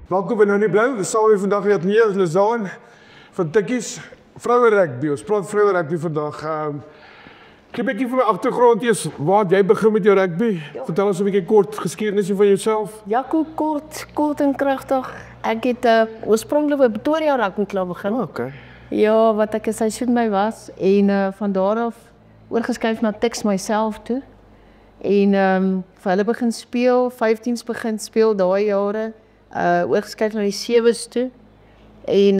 Welkom by Nou Nie Blou. Ons saam weer vandag het nie Lizaan van Tikkies vroue rugby. Ons praat vroue rugby vandag. Gee 'n bietjie van my agtergrond eers. Waar het jy begin met jou rugby? Ja. Vertel ons 'n bietjie kort geskiedenis van jouself. Ja, kort en kragtig. Ek het oorspronklik by Pretoria Rugby Club begin. Oh, okay. Ja, wat ek 'n seisoen by was en van daar af oorgeskuif na Tuks myself toe. En vir hulle begin speel, 15s begin speel daai jare. Oorgeskuif na die 7s toe. En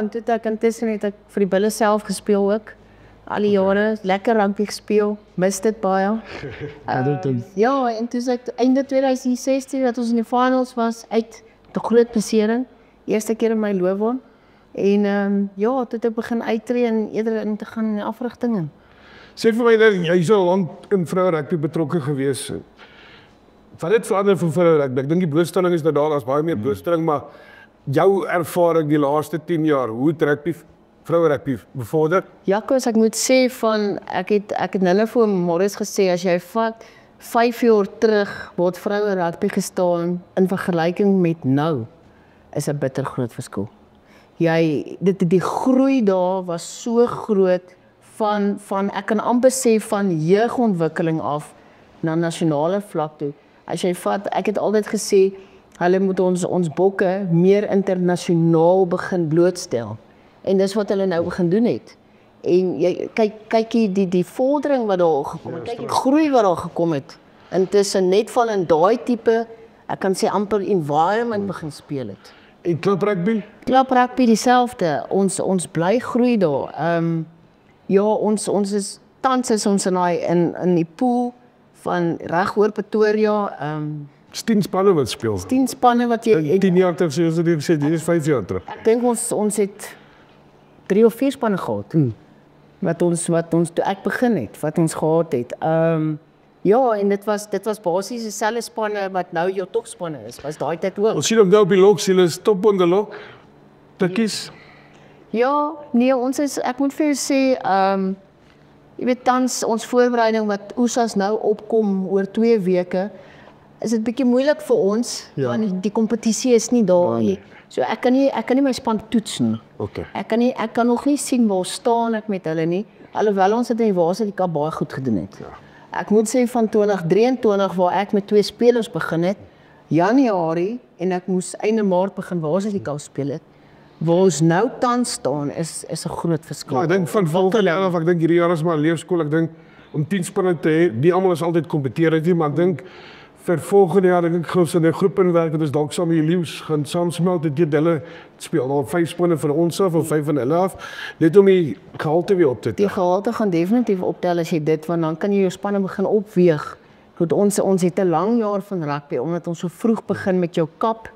toe het ek intussen het ek vir die Bulle self gespeel ook. Al die jare, lekker rugby gespeel, mis dit baie. Ja, en toe is ek einde 2016 dat ons in die finals was, uit de groot plesering. Eerste keer in my loopbaan. En toe het ek begin uittreë en eerder in te gaan in die afrigtinge. Sê vir my dat jy so lank in vroue rugby betrokke gewees. Wat het verander vir vroue rugby? Ek dink die blootstelling is nou daar, daar's baie meer blootstelling, maar jou ervaring die laaste 10 jaar, hoe het rugby vroue rugby bevorder? Jacques, ek moet sê van ek het hulle voor Morris gesê as jy vat 5 jaar terug word vroue rugby gestaan in vergelyking met nou is 'n bitter groot verskil. Die groei daar was so groot van ek kan amper sê van jeugontwikkeling af na nasionale vlak toe. As jy vat, ek het altyd gesê hulle moet ons bokke meer internasionaal begin blootstel. En dis wat hulle nou begin doen het. En jy kyk die vordering wat daar gekom het. Kyk die groei wat daar gekom het. Intussen net van in daai tipe, ek kan sê amper environment begin speel het. En klub rugby? Klub rugby dieselfde. Ons bly groei daar. Ons is tans ons in die pool van reg oor Pretoria. 10 spanne wat speel. 10 spanne wat jy 10 jaar terug soos jy gesê, dit is 5 jaar terug. Ek dink ons het 3 of 4 spanne gehad. Wat ons toe ek begin het, wat ons gehad het. En dit was basies dieselfde spanne wat nou jou tokspanne is. Was daai tyd ook. Ons sien hom nou op die lok, hulle is top on the lok. Tikkies. Ja, nee, ek moet vir jou sê, jy weet tans ons voorbereiding wat OESA's nou opkom oor 2 weke, is dit bietjie moeilik vir ons, want die kompetisie is nie daar nie. So ek kan nie my span toets nie. Okay. Ek kan nog nie sien waar staan ek met hulle nie, alhoewel ons dit in die Waterlike baie goed gedoen het. Ja. Ek moet sê van 2023 waar ek met 2 spelers begin het, Januarie en ek moes einde Maart begin Waterlike speel het. Waar ons nou tans staan is 'n groot verskil. Ja, ek dink van volgende jaar af, ek dink hierdie jaar is maar leerskool, ek dink om 10 spanne te hê, nie almal is altyd kompeteerend nie, maar ek dink vir volgende jaar, ek dink ons in 'n groep inwerk, dit is dalk saam met die Leeu's gaan saamsmelt, dit hulle speel al 5 spanne van ons af of 5 van hulle af, net om die gehalte weer op te tel. Die gehalte gaan definitief optel as jy dit, want dan kan jy jou spanne begin opweeg. Goed, ons het 'n lang jaar van rugby, omdat ons so vroeg begin met jou kap,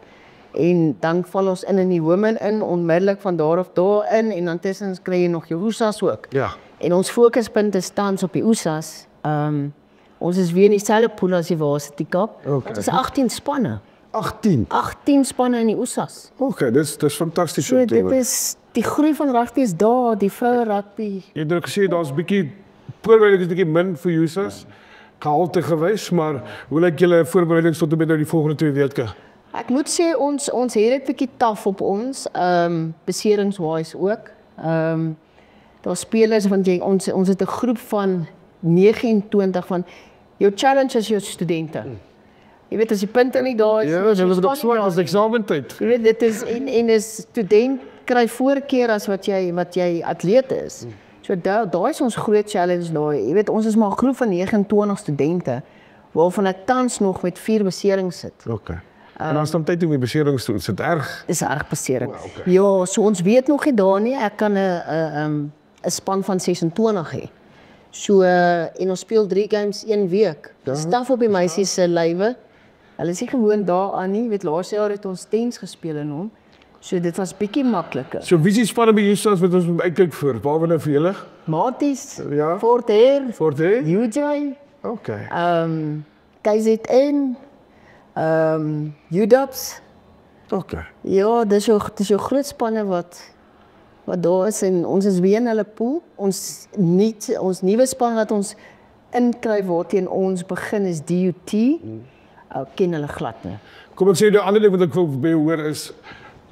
en dan val ons in die women in, onmiddellik van daar af daarin, en dan tussen kry jy nog jou OESA's ook. Ja. En ons fokuspunt is tans op die OESA's. Ons is weer in dieselfde pool as die Waterlike. Okay. Dit is 18 spanne. 18? 18 spanne in die OESA's. Okay, dis fantasties. So dit is, die groei van rugby is daar, die vroue rugby. Jy het gesê, daar's bietjie, voorbereiding is bietjie min vir OESA's, gehalte gewys, maar hoe lyk julle voorbereidings tot en met nou die volgende 2 weke? Ek moet sê, ons het dit bietjie taaf op ons, beseringswise ook. Daar spelers, want ons het 'n groep van 29 van, jou challenge is jou studente. Jy weet, as die punte nie daar is, ja, hulle is nog swak as eksamentyd. Jy weet, dit is, en 'n student kry voorkeur as wat jy atleet is. So daar is ons groot challenge daar. Jy weet, ons is maar 'n groep van 29 studente, waarvan ek tans nog met 4 beserings sit. Okay. En dan staan tyd om die beserings te doen, is dit erg? Dis erg besering. Wow, okay. Ja, so ons weet nog nie daar nie, ek kan 'n span van 26 hê. So, en ons speel 3 games 1 week. Ja. Staf op die meisies se lywe. Hulle is nie gewoon daaraan nie, weet laas jaar het ons 10s gespeel in hom. So dit was bietjie makliker. So wie is die spanne by OESA's wat ons moet uitkyk vir? Waar we nou vir julle? Maties, Ja. Fort Hare, Fort Hare? UJ, Okay. KZN, UDOPS. Okay. Ja, dis jou groot spanne wat daar is en ons is weer in hulle pool. Ons nuwe span wat ons inkry waar teen ons begin is DUT. ken hulle glad nie. Kom ek sê die ander ding wat ek wil by hoor is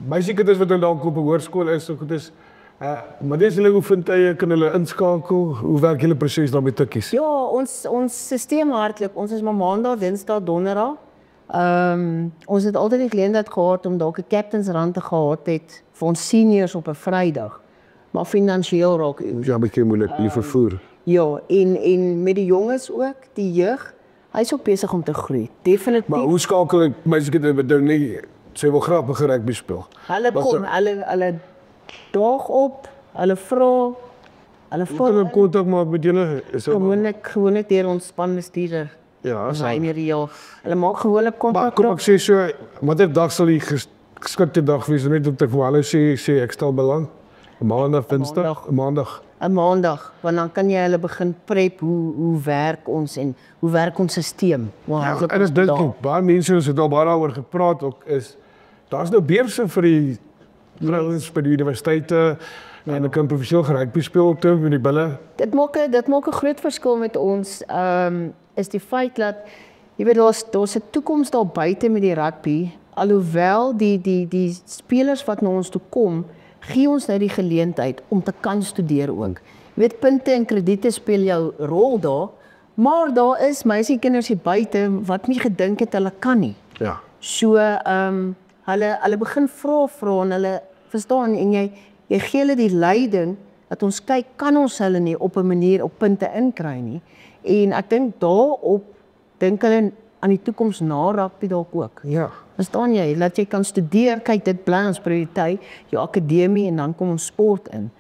meisiekinders wat dan dalk op 'n hoërskool is, so goed is maar dis hulle oefentye kan hulle inskakel. Hoe werk julle proses dan met tikkies? Ja, ons stelsel hardloop. Ons is maar Maandag, Dinsdag, Donderdag. Ons het altyd die geleentheid gehad om dalk 'n captain's run te gehad het vir ons seniors op 'n Vrydag. Maar finansiëel raak Ja, baie moeilik, die vervoer. ja, en met die jonges ook, die jeug, hy's ook besig om te groei. Definitief. Maar hoe skakel ek meisiekinders wat nou nie sy wil graag begin rugby speel? Hulle kom, hulle daag op, hulle vra, hulle Hoe kan ek kontak maak met julle? Is dit gewoonlik deur ons spanbestuurder. ja, Sy in die jaar. Hulle maak gewoonlik maar kontak. kom ek sê so, watter dag sal die geskikte dag wees net om te vir hulle sê ek stel belang? Maandag, Dinsdag, Maandag. 'n Maandag, want dan kan jy hulle begin prep hoe werk ons en hoe werk ons stelsel. Ja, en is dit baie mense ons het al baie daaroor gepraat ook is daar's nou beurse vir die vrouens by die universiteite en hulle kan professioneel rugby speel op met die bulle. Dit maak 'n groot verskil met ons is die feit dat jy weet daar's 'n toekoms daar buite met die rugby, alhoewel die spelers wat na ons toe kom, gee ons nou die geleentheid om te kan studeer ook. Jy weet punte en krediete speel jou rol daar, maar daar is meisiekinders hier buite wat nie gedink het hulle kan nie. Ja. So hulle begin vra en hulle verstaan en jy gee hulle die leiding dat ons kyk kan ons hulle nie op 'n manier op punte inkry nie. En ek dink daarop dink hulle aan die toekoms na rugby dalk ook. Ja. Verstaan jy, dat jy kan studeer, kyk dit bly ons prioriteit, jou akademie en dan kom ons sport in.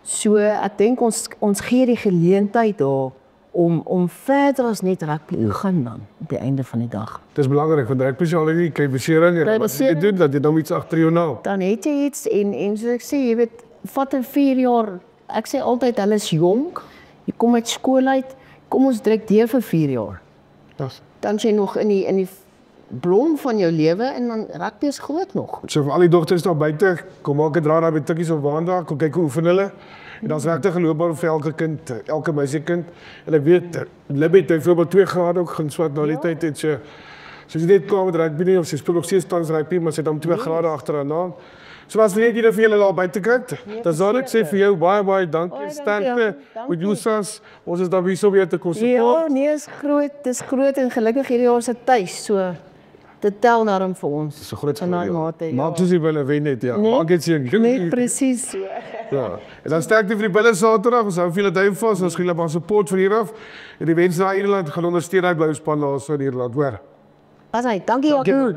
So ek dink ons gee die geleentheid daar om verder as net rugby te gaan dan op die einde van die dag. Dit is belangrik want rugby is al nie kry besering nie. Wat jy doen dat jy dan iets agter jou na. Dan het jy iets en soos ek sê, jy weet, vat in 4 jaar. Ek sê altyd hulle is jonk. Jy kom uit skool uit, kom ons druk deur vir 4 jaar. Dan is jy nog in die blom van jou lewe en dan rugby is groot nog. So vir al die dogters daar buite, kom maak 'n draai daar by tikkies op Maandag, kom kyk hoe oefen hulle. En dan's regtig geloopbaar vir elke kind, elke meisiekind. En ek weet Libby het byvoorbeeld 2 grade ook gaan swat na die tyd het so jy net kom met rugby nie of sy speel nog steeds tans rugby, maar sy het hom 2 grade agteraan. So was net julle vir julle daar buite kyk. Dan sal ek sê vir jou baie dankie, sterkte met Jusas. Ons is daar weer weer te kom support. Ja, nee, dis groot en gelukkig hierdie jaar se tuis, so dit tel daarom vir ons. Dis 'n groot mate. Maak soos jy wil wen net, ja. Nee, Maak dit seker. Nee, presies so. Ja. En dan sterkte vir die bulle Saterdag. Ons hou veel duim vas. Ons gee maar support vir hier af. En die mense na Ierland gaan ondersteun hy blou span daar so in Ierland, hoor. Dankie Jaco.